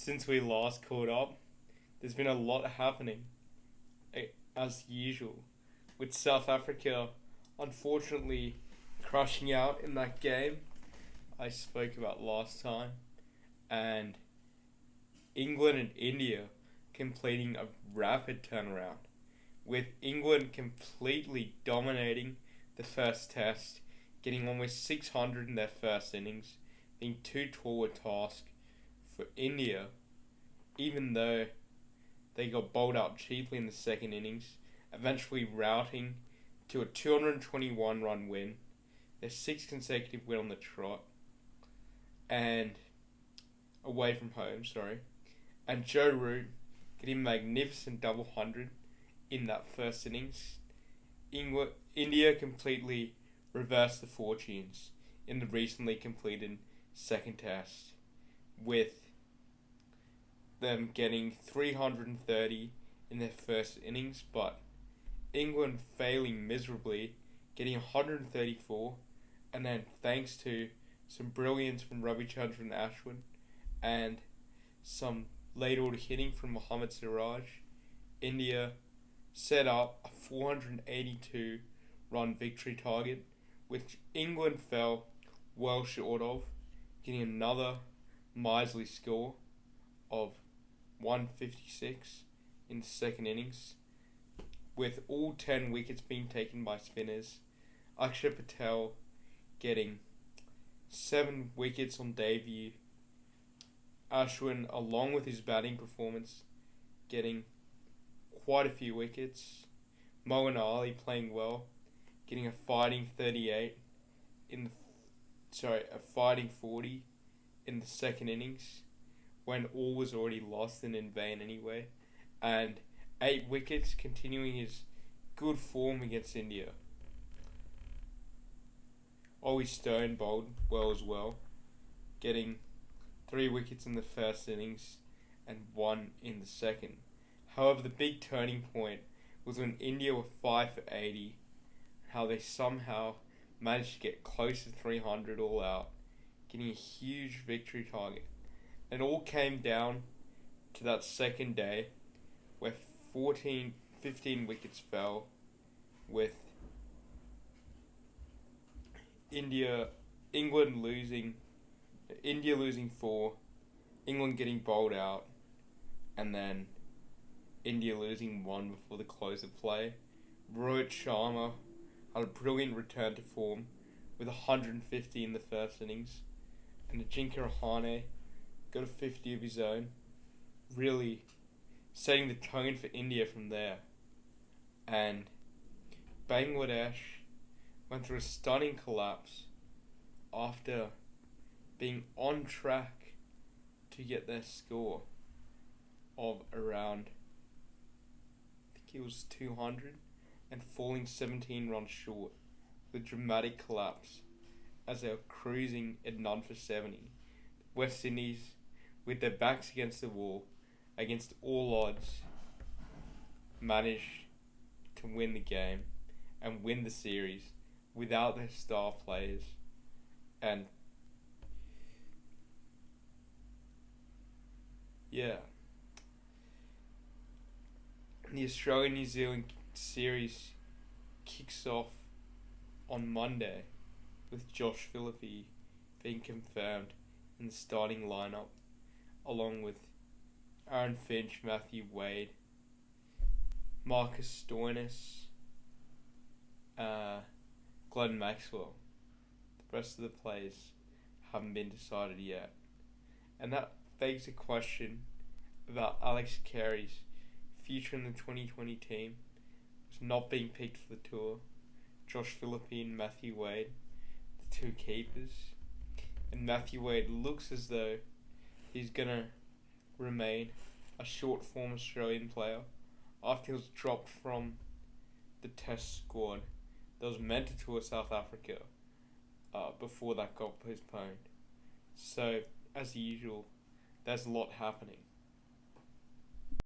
since we last caught up, there's been a lot happening, as usual, with South Africa unfortunately crushing out in that game I spoke about last time, and England and India completing a rapid turnaround, with England completely dominating the first test, getting almost 600 in their first innings, being too tall a task for India, even though they got bowled out cheaply in the second innings, eventually routing to a 221 run win, their sixth consecutive win on the trot, and away from home, and Joe Root getting a magnificent double hundred in that first innings. India completely reversed the fortunes in the recently completed second test, with them getting 330 in their first innings, but England failing miserably, getting 134, and then thanks to some brilliance from Ravichandran Ashwin and some late order hitting from Mohammad Siraj, India set up a 482 run victory target, which England fell well short of, getting another miserly score of 156 in the second innings, with all 10 wickets being taken by spinners. Akshar Patel getting 7 wickets on debut. Ashwin, along with his batting performance, getting quite a few wickets. Moeen Ali playing well, getting a fighting 38 a fighting 40 in the second innings, when all was already lost and in vain anyway, and 8 wickets, continuing his good form against India. Ollie Stone bowled well as well, getting 3 wickets in the first innings and 1 in the second. However, the big turning point was when India were 5 for 80, how they somehow managed to get close to 300 all out, getting a huge victory target. It all came down to that second day where 15 wickets fell, with India losing 4, England getting bowled out, and then India losing 1 before the close of play. Rohit Sharma had a brilliant return to form with 150 in the first innings, and Ajinkya Rahane got a 50 of his own, really setting the tone for India from there. And Bangladesh went through a stunning collapse after being on track to get their score of around, I think it was 200, and falling 17 runs short, with dramatic collapse as they were cruising at none for 70. West Indies, with their backs against the wall, against all odds, managed to win the game and win the series without their star players. And yeah, the Australia-New Zealand series kicks off on Monday, with Josh Philippe being confirmed in the starting lineup, along with Aaron Finch, Matthew Wade, Marcus Stoinis, Glenn Maxwell. The rest of the players haven't been decided yet. And that begs a question about Alex Carey's future in the 2020 team. He's not being picked for the tour. Josh Philippe and Matthew Wade, the 2 keepers. And Matthew Wade looks as though he's going to remain a short form Australian player after he was dropped from the test squad that was meant to tour South Africa before that got postponed. So, as usual, there's a lot happening.